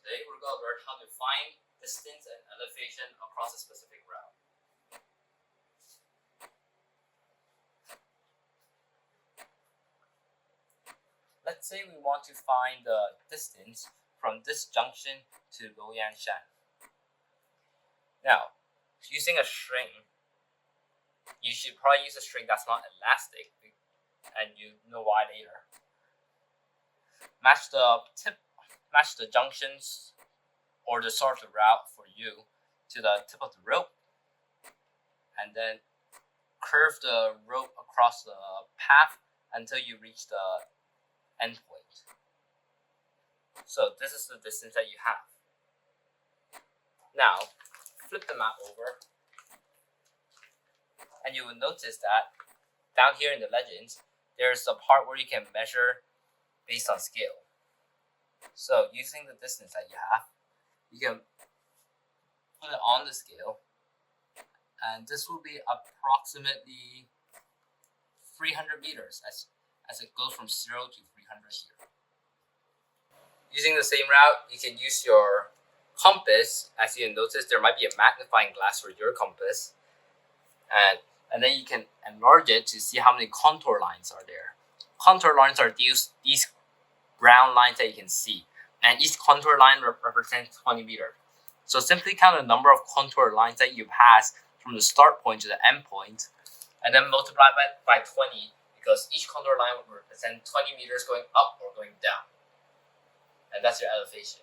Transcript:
today we're going to learn how to find distance and elevation across a specific route. Let's say we want to find the distance from this junction to Luoyanshan. Now, using a string, you should probably use a string that's not elastic, and you know why later. Match the junctions or the start of the route for you to the tip of the rope, and then curve the rope across the path until you reach the end point. So this is the distance that you have. Now, flip the map over, and you will notice that down here in the legends, there's a part where you can measure based on scale. So using the distance that you have, you can put it on the scale, and this will be approximately 300 meters as it goes from 0 to 300 here. Using the same route, you can use your compass. As you notice, there might be a magnifying glass for your compass, and then you can enlarge it to see how many contour lines are there. Contour lines are these brown lines that you can see, and each contour line represents 20 meters. So simply count the number of contour lines that you pass from the start point to the end point, and then multiply by 20, because each contour line will represent 20 meters going up or going down. And that's your elevation.